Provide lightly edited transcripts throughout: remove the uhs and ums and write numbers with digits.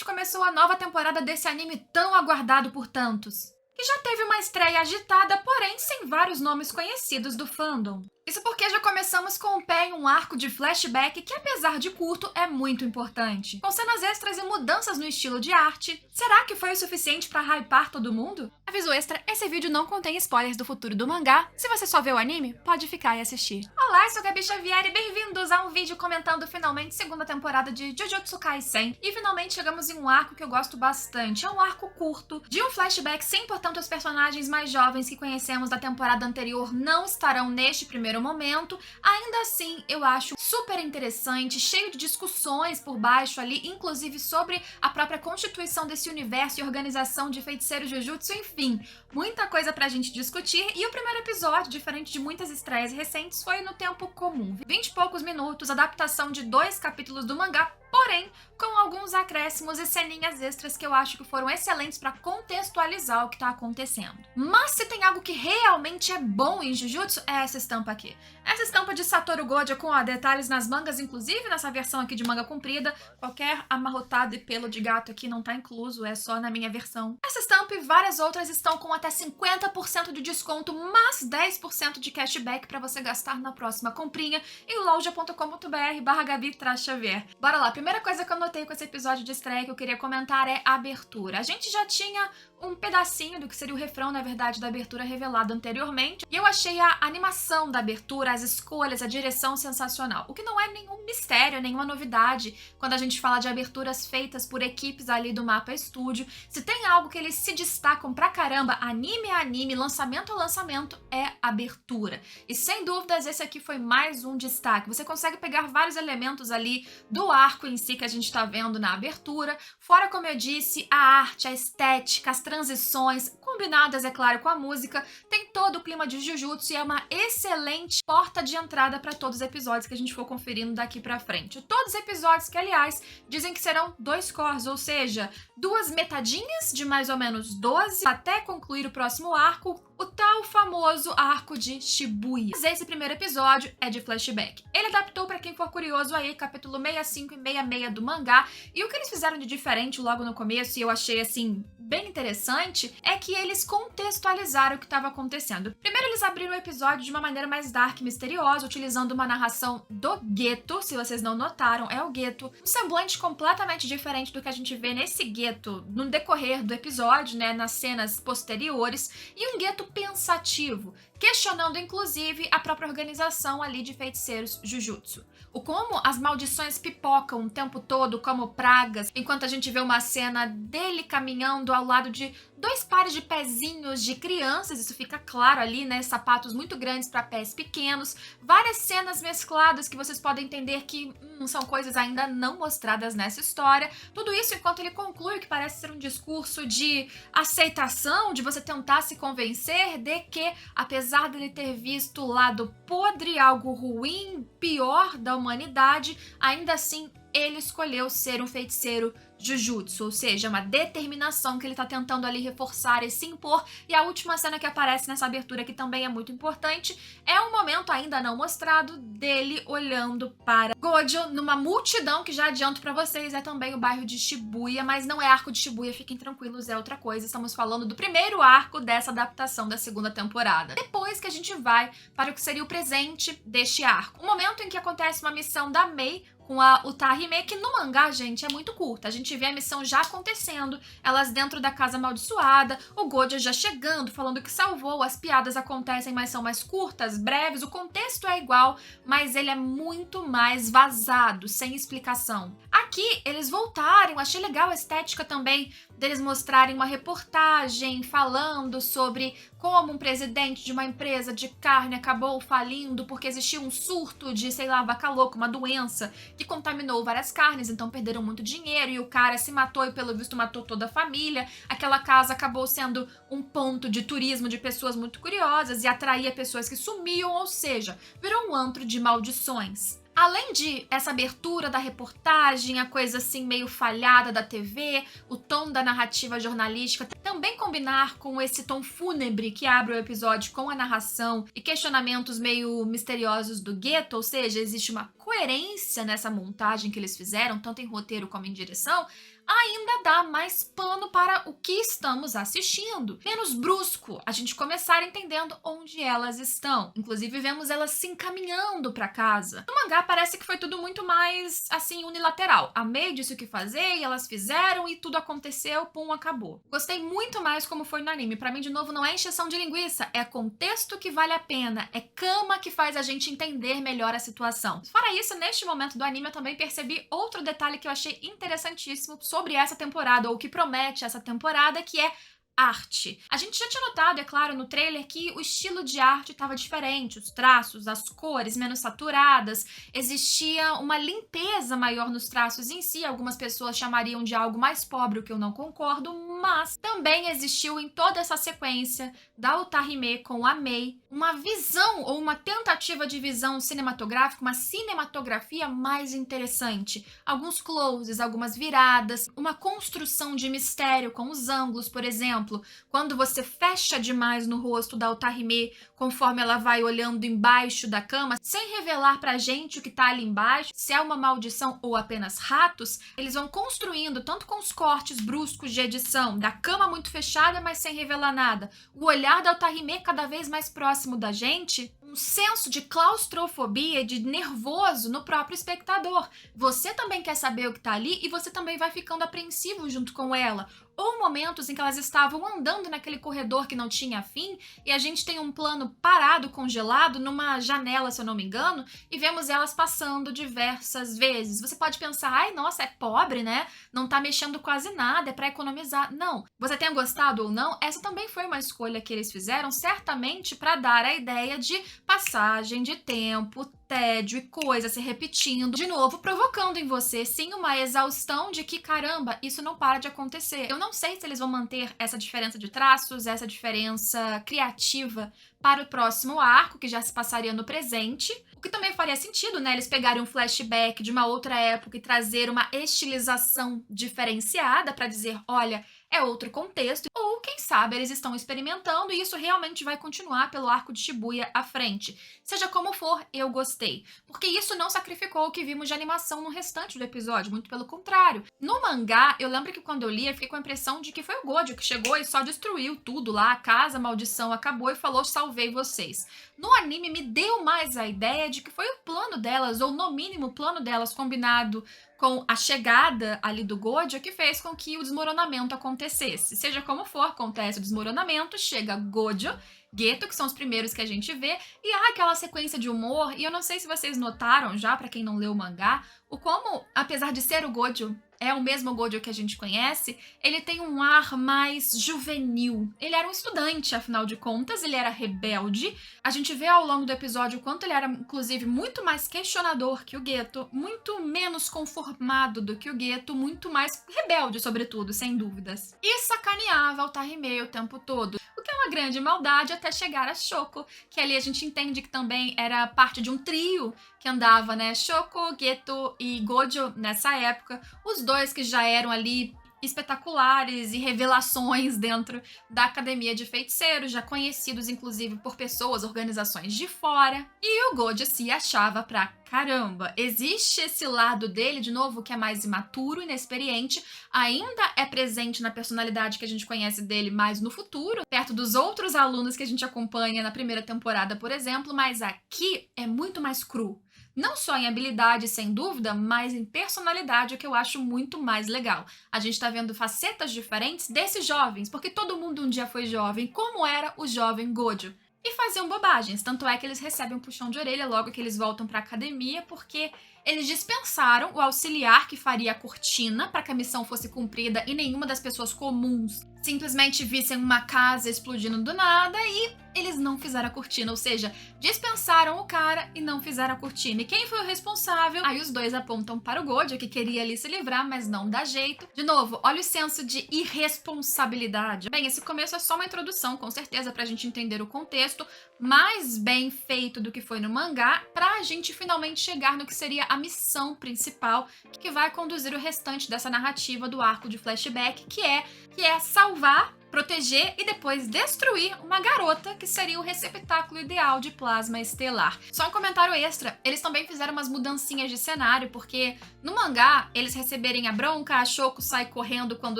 finalmente começou a nova temporada desse anime tão aguardado por tantos, que já teve uma estreia agitada, porém sem vários nomes conhecidos do fandom. Isso porque já começamos com o pé em um arco de flashback que, apesar de curto, é muito importante. Com cenas extras e mudanças no estilo de arte, será que foi o suficiente pra hypar todo mundo? Aviso extra, esse vídeo não contém spoilers do futuro do mangá. Se você só vê o anime, pode ficar e assistir. Olá, eu sou a Gabi Xavier e bem-vindos a um vídeo comentando finalmente segunda temporada de Jujutsu Kaisen. E finalmente chegamos em um arco que eu gosto bastante. É um arco curto, de um flashback sim, portanto os personagens mais jovens que conhecemos da temporada anterior não estarão neste primeiro momento. Ainda assim, eu acho super interessante, cheio de discussões por baixo ali, inclusive sobre a própria constituição desse universo e organização de feiticeiros Jujutsu, enfim, muita coisa pra gente discutir. E o primeiro episódio, diferente de muitas estreias recentes, foi no tempo comum, 20 e poucos minutos, adaptação de 2 capítulos do mangá, porém com alguns acréscimos e ceninhas extras que eu acho que foram excelentes para contextualizar o que tá acontecendo. Mas se tem algo que realmente é bom em Jujutsu, é essa estampa aqui. Essa estampa de Satoru Gojo com detalhes nas mangas, inclusive nessa versão aqui de manga comprida. Qualquer amarrotado e pelo de gato aqui não tá incluso, é só na minha versão. Essa estampa e várias outras estão com até 50% de desconto, mais 10% de cashback para você gastar na próxima comprinha em loja.com.br/Gabi-Xavier. Bora lá, primeira coisa que eu notei com esse episódio de estreia que eu queria comentar é a abertura. A gente já tinha um pedacinho do que seria o refrão, na verdade, da abertura revelado anteriormente, e eu achei a animação da abertura, as escolhas, a direção sensacional, o que não é nenhum mistério, nenhuma novidade quando a gente fala de aberturas feitas por equipes ali do Mapa Studio. Se tem algo que eles se destacam pra caramba, anime a anime, lançamento a lançamento, é abertura. E sem dúvidas esse aqui foi mais um destaque. Você consegue pegar vários elementos ali do arco em si que a gente tá vendo na abertura, fora, como eu disse, a arte, a estética, as transições, combinadas, é claro, com a música, tem todo o clima de Jujutsu e é uma excelente porta de entrada para todos os episódios que a gente for conferindo daqui pra frente. Todos os episódios que, aliás, dizem que serão 2 cores, ou seja, 2 metadinhas de mais ou menos 12 até concluir o próximo arco, o tal famoso arco de Shibuya. Mas esse primeiro episódio é de flashback. Ele adaptou, para quem for curioso, aí capítulo 65 e 66 do mangá, e o que eles fizeram de diferente logo no começo, e eu achei assim bem interessante, é que eles contextualizaram o que estava acontecendo. Primeiro eles abriram o episódio de uma maneira mais dark e misteriosa, utilizando uma narração do gueto, se vocês não notaram, é o gueto, um semblante completamente diferente do que a gente vê nesse gueto no decorrer do episódio, né, nas cenas posteriores, e um gueto pensativo, questionando inclusive a própria organização ali de feiticeiros Jujutsu. O como as maldições pipocam o tempo todo como pragas, enquanto a gente vê uma cena dele caminhando ao lado de 2 pares de pezinhos de crianças, isso fica claro ali, né, sapatos muito grandes para pés pequenos, várias cenas mescladas que vocês podem entender que são coisas ainda não mostradas nessa história. Tudo isso enquanto ele conclui que parece ser um discurso de aceitação, de você tentar se convencer de que, apesar dele ter visto o lado podre, algo ruim, pior da humanidade, ainda assim ele escolheu ser um feiticeiro Jujutsu, ou seja, uma determinação que ele tá tentando ali reforçar e se impor. E a última cena que aparece nessa abertura, que também é muito importante, é um momento ainda não mostrado dele olhando para Gojo numa multidão que, já adianto pra vocês, é também o bairro de Shibuya, mas não é arco de Shibuya, fiquem tranquilos, é outra coisa. Estamos falando do primeiro arco dessa adaptação da segunda temporada. Depois que a gente vai para o que seria o presente deste arco, o momento em que acontece uma missão da Mei com a Utahime, que no mangá, gente, é muito curta. A gente vê a missão já acontecendo, elas dentro da casa amaldiçoada, o Gojo já chegando, falando que salvou, as piadas acontecem, mas são mais curtas, breves, o contexto é igual, mas ele é muito mais vazado, sem explicação. Aqui, eles voltaram, achei legal a estética também deles mostrarem uma reportagem falando sobre como um presidente de uma empresa de carne acabou falindo porque existia um surto de, sei lá, vaca louca, uma doença que contaminou várias carnes, então perderam muito dinheiro e o cara se matou e pelo visto matou toda a família. Aquela casa acabou sendo um ponto de turismo de pessoas muito curiosas e atraía pessoas que sumiam, ou seja, virou um antro de maldições. Além de essa abertura da reportagem, a coisa assim meio falhada da TV, o tom da narrativa jornalística, também combinar com esse tom fúnebre que abre o episódio com a narração e questionamentos meio misteriosos do gueto, ou seja, existe uma coerência nessa montagem que eles fizeram, tanto em roteiro como em direção, ainda dá mais pano para o que estamos assistindo. Menos brusco, a gente começar entendendo onde elas estão. Inclusive, vemos elas se encaminhando para casa. No mangá, parece que foi tudo muito mais, assim, unilateral. A Mei disse o que fazer e elas fizeram e tudo aconteceu, pum, acabou. Gostei muito mais como foi no anime. Pra mim, de novo, não é encheção de linguiça, é contexto que vale a pena, é Kama que faz a gente entender melhor a situação. Fora isso, neste momento do anime, eu também percebi outro detalhe que eu achei interessantíssimo sobre essa temporada, ou que promete essa temporada, que é arte. A gente já tinha notado, é claro, no trailer que o estilo de arte estava diferente, os traços, as cores menos saturadas, existia uma limpeza maior nos traços em si, algumas pessoas chamariam de algo mais pobre, o que eu não concordo, mas também existiu em toda essa sequência da Utahime com a Mei uma visão ou uma tentativa de visão cinematográfica, uma cinematografia mais interessante. Alguns closes, algumas viradas, uma construção de mistério com os ângulos, por exemplo, quando você fecha demais no rosto da Utahime conforme ela vai olhando embaixo da cama, sem revelar pra gente o que tá ali embaixo, se é uma maldição ou apenas ratos, eles vão construindo, tanto com os cortes bruscos de edição, da cama muito fechada, mas sem revelar nada, o olhar da Utahime cada vez mais próximo da gente, um senso de claustrofobia, de nervoso no próprio espectador. Você também quer saber o que tá ali e você também vai ficando apreensivo junto com ela. Ou momentos em que elas estavam andando naquele corredor que não tinha fim e a gente tem um plano parado, congelado, numa janela, se eu não me engano, e vemos elas passando diversas vezes. Você pode pensar, ai, nossa, é pobre, né? Não tá mexendo quase nada, é pra economizar. Não. Você tenha gostado ou não, essa também foi uma escolha que eles fizeram, certamente para dar a ideia de passagem de tempo, tédio e coisa se repetindo, de novo, provocando em você, sim, uma exaustão de que, caramba, isso não para de acontecer. Eu não sei se eles vão manter essa diferença de traços, essa diferença criativa para o próximo arco, que já se passaria no presente, o que também faria sentido, né? Eles pegarem um flashback de uma outra época e trazer uma estilização diferenciada para dizer, olha, é outro contexto, ou quem sabe eles estão experimentando e isso realmente vai continuar pelo arco de Shibuya à frente. Seja como for, eu gostei, porque isso não sacrificou o que vimos de animação no restante do episódio, muito pelo contrário. No mangá, eu lembro que quando eu li, eu fiquei com a impressão de que foi o Gojo que chegou e só destruiu tudo lá, a casa, a maldição acabou e falou, salvei vocês. No anime, me deu mais a ideia de que foi o plano delas, ou no mínimo o plano delas combinado com a chegada ali do Gojo que fez com que o desmoronamento acontecesse. Seja como for, acontece o desmoronamento, chega Gojo, Geto, que são os primeiros que a gente vê, e há aquela sequência de humor, e eu não sei se vocês notaram já, pra quem não leu o mangá, o como, apesar de ser o Gojo, é o mesmo Gojo que a gente conhece, ele tem um ar mais juvenil. Ele era um estudante, afinal de contas, ele era rebelde. A gente vê ao longo do episódio o quanto ele era, inclusive, muito mais questionador que o Geto, muito menos conformado do que o Geto, muito mais rebelde, sobretudo, sem dúvidas. E sacaneava o Tahime o tempo todo, o que é uma grande maldade até chegar a Shoko, que ali a gente entende que também era parte de um trio que andava, né, Shoko, Geto e Gojo nessa época, os dois que já eram ali espetaculares e revelações dentro da Academia de Feiticeiros, já conhecidos inclusive por pessoas, organizações de fora, e o Gojo se achava pra caramba. Existe esse lado dele, de novo, que é mais imaturo, inexperiente, ainda é presente na personalidade que a gente conhece dele mais no futuro, perto dos outros alunos que a gente acompanha na primeira temporada, por exemplo, mas aqui é muito mais cru. Não só em habilidade, sem dúvida, mas em personalidade, o que eu acho muito mais legal. A gente tá vendo facetas diferentes desses jovens, porque todo mundo um dia foi jovem, como era o jovem Gojo. E faziam bobagens, tanto é que eles recebem um puxão de orelha logo que eles voltam pra academia, porque eles dispensaram o auxiliar que faria a cortina para que a missão fosse cumprida e nenhuma das pessoas comuns simplesmente vissem uma casa explodindo do nada e eles não fizeram a cortina, ou seja, dispensaram o cara e não fizeram a cortina. E quem foi o responsável? Aí os dois apontam para o Gojo, que queria ali se livrar, mas não dá jeito. De novo, olha o senso de irresponsabilidade. Bem, esse começo é só uma introdução, com certeza, pra gente entender o contexto, mais bem feito do que foi no mangá, pra gente finalmente chegar no que seria a missão principal, que vai conduzir o restante dessa narrativa do arco de flashback, que é salvar proteger e depois destruir uma garota que seria o receptáculo ideal de plasma estelar. Só um comentário extra, eles também fizeram umas mudancinhas de cenário, porque no mangá, eles receberem a bronca, a Shoko sai correndo quando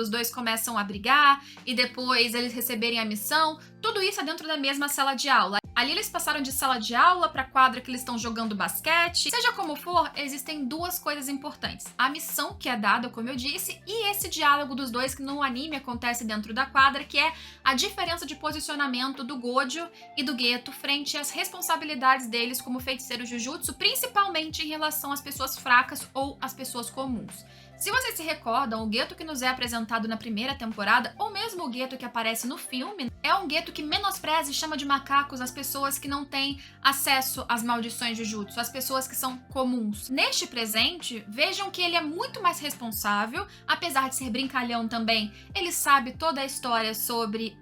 os dois começam a brigar, e depois eles receberem a missão, tudo isso é dentro da mesma sala de aula. Ali eles passaram de sala de aula para quadra que eles estão jogando basquete. Seja como for, existem duas coisas importantes. A missão que é dada, como eu disse, e esse diálogo dos dois que no anime acontece dentro da quadra, que é a diferença de posicionamento do Gojo e do Geto frente às responsabilidades deles como feiticeiros Jujutsu, principalmente em relação às pessoas fracas ou às pessoas comuns. Se vocês se recordam, o Geto que nos é apresentado na primeira temporada, ou mesmo o Geto que aparece no filme, é um Geto que menospreza e chama de macacos as pessoas que não têm acesso às maldições Jujutsu, as pessoas que são comuns. Neste presente, vejam que ele é muito mais responsável, apesar de ser brincalhão também, ele sabe toda a história sobre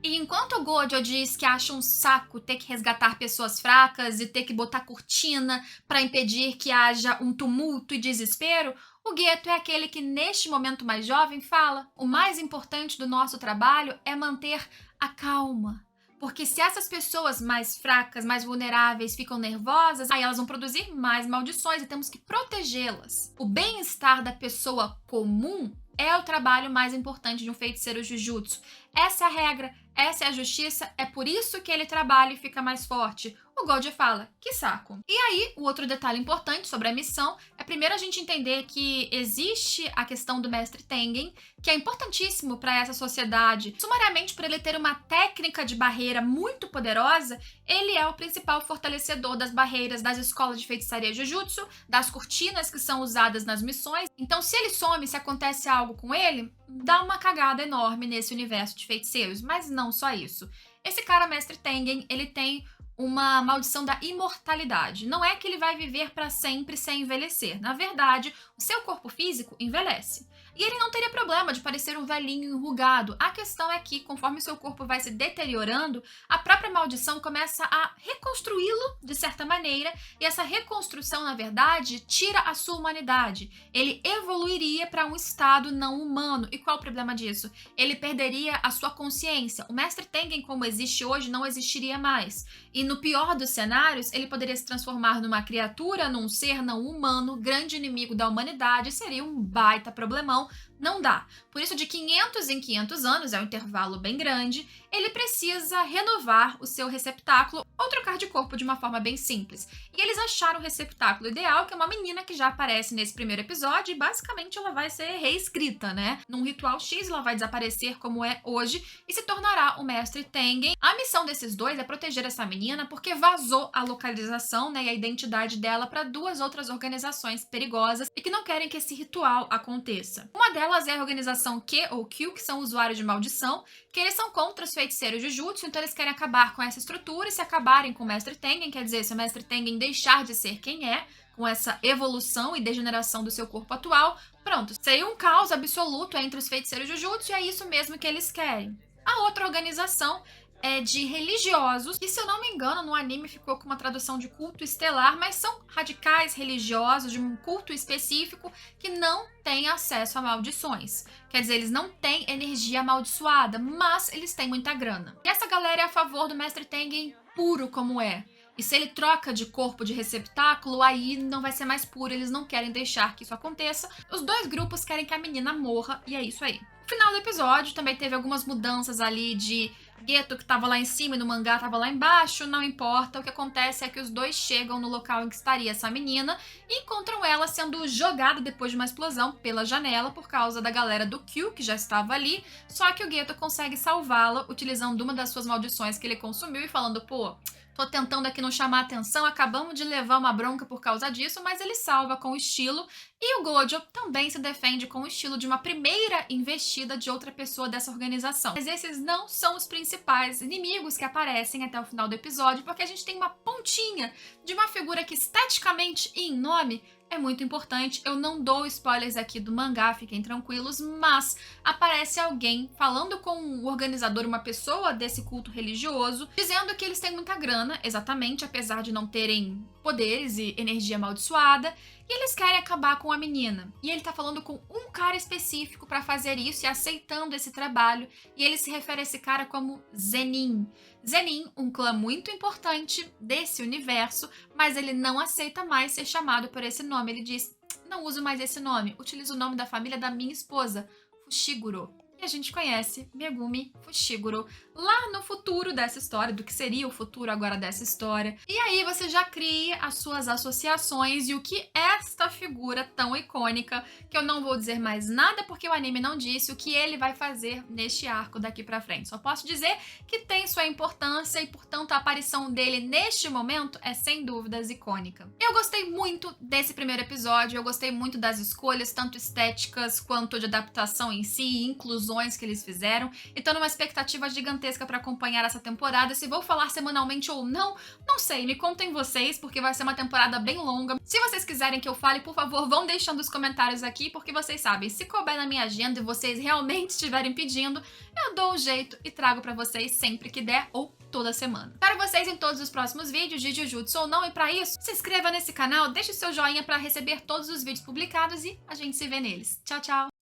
E enquanto o Gojo diz que acha um saco ter que resgatar pessoas fracas e ter que botar cortina para impedir que haja um tumulto e desespero, o Geto é aquele que, neste momento mais jovem, fala: o mais importante do nosso trabalho é manter a calma. Porque se essas pessoas mais fracas, mais vulneráveis ficam nervosas, aí elas vão produzir mais maldições e temos que protegê-las. O bem-estar da pessoa comum é o trabalho mais importante de um feiticeiro Jujutsu. Essa é a regra, essa é a justiça, é por isso que ele trabalha e fica mais forte. O Gojo fala: que saco. E aí, o outro detalhe importante sobre a missão é primeiro a gente entender que existe a questão do Mestre Tengen, que é importantíssimo para essa sociedade. Sumariamente, por ele ter uma técnica de barreira muito poderosa, ele é o principal fortalecedor das barreiras das escolas de feitiçaria Jujutsu, das cortinas que são usadas nas missões. Então, se ele some, se acontece algo com ele, dá uma cagada enorme nesse universo de feiticeiros. Mas não só isso. Esse cara, Mestre Tengen, ele tem uma maldição da imortalidade. Não é que ele vai viver para sempre sem envelhecer. Na verdade, o seu corpo físico envelhece. E ele não teria problema de parecer um velhinho enrugado. A questão é que, conforme seu corpo vai se deteriorando, a própria maldição começa a reconstruí-lo de certa maneira, e essa reconstrução, na verdade, tira a sua humanidade. Ele evoluiria para um estado não humano. E qual o problema disso? Ele perderia a sua consciência. O Mestre Tengen, como existe hoje, não existiria mais. E no pior dos cenários, ele poderia se transformar numa criatura, num ser não humano, grande inimigo da humanidade, seria um baita problemão. Não dá. Por isso, de 500 em 500 anos, é um intervalo bem grande, ele precisa renovar o seu receptáculo ou trocar de corpo de uma forma bem simples. E eles acharam o receptáculo ideal, que é uma menina que já aparece nesse primeiro episódio, e basicamente ela vai ser reescrita, né? Num ritual X, ela vai desaparecer como é hoje e se tornará o Mestre Tengen. A missão desses dois é proteger essa menina porque vazou a localização, né, e a identidade dela para duas outras organizações perigosas e que não querem que esse ritual aconteça. Uma delas é a organização Q ou Q, que são usuários de maldição, que eles são contra os feiticeiros Jujutsu, então eles querem acabar com essa estrutura, e se acabarem com o Mestre Tengen, quer dizer, se o Mestre Tengen deixar de ser quem é, com essa evolução e degeneração do seu corpo atual, pronto, seria um caos absoluto entre os feiticeiros Jujutsu, e é isso mesmo que eles querem. A outra organização é de religiosos, que, se eu não me engano, no anime ficou com uma tradução de culto estelar, mas são radicais religiosos de um culto específico que não têm acesso a maldições. Quer dizer, eles não têm energia amaldiçoada, mas eles têm muita grana. E essa galera é a favor do Mestre Tengen puro como é. E se ele troca de corpo de receptáculo, aí não vai ser mais puro, eles não querem deixar que isso aconteça. Os dois grupos querem que a menina morra, e é isso aí. No final do episódio também teve algumas mudanças ali de Geto, que tava lá em cima e no mangá tava lá embaixo, não importa. O que acontece é que os dois chegam no local em que estaria essa menina e encontram ela sendo jogada depois de uma explosão pela janela por causa da galera do Q, que já estava ali. Só que o Geto consegue salvá-la utilizando uma das suas maldições que ele consumiu e falando: pô, tô tentando aqui não chamar atenção, acabamos de levar uma bronca por causa disso, mas ele salva com estilo. E o Gojo também se defende com o estilo de uma primeira investida de outra pessoa dessa organização. Mas esses não são os principais inimigos que aparecem até o final do episódio, porque a gente tem uma pontinha de uma figura que esteticamente e em nome é muito importante. Eu não dou spoilers aqui do mangá, fiquem tranquilos, mas aparece alguém falando com o organizador, uma pessoa desse culto religioso, dizendo que eles têm muita grana, exatamente, apesar de não terem poderes e energia amaldiçoada, E eles querem acabar com a menina. E ele tá falando com um cara específico pra fazer isso e aceitando esse trabalho. E ele se refere a esse cara como Zenin. Zenin, um clã muito importante desse universo, mas ele não aceita mais ser chamado por esse nome. Ele diz: não uso mais esse nome, utilizo o nome da família da minha esposa, Fushiguro. E a gente conhece Megumi Fushiguro lá no futuro dessa história, do que seria o futuro agora dessa história. E aí você já cria as suas associações e o que esta figura tão icônica, que eu não vou dizer mais nada porque o anime não disse o que ele vai fazer neste arco daqui pra frente. Só posso dizer que tem sua importância e, portanto, a aparição dele neste momento é sem dúvidas icônica. Eu gostei muito desse primeiro episódio, eu gostei muito das escolhas, tanto estéticas quanto de adaptação em si, inclusões que eles fizeram, e tô numa expectativa gigantesca para acompanhar essa temporada. Se vou falar semanalmente ou não, não sei, me contem vocês, porque vai ser uma temporada bem longa. Se vocês quiserem que eu fale, por favor, vão deixando os comentários aqui, porque vocês sabem, se couber na minha agenda e vocês realmente estiverem pedindo, eu dou um jeito e trago para vocês sempre que der ou toda semana. Espero vocês em todos os próximos vídeos de Jujutsu ou não, e para isso, se inscreva nesse canal, deixe o seu joinha para receber todos os vídeos publicados e a gente se vê neles. Tchau, tchau!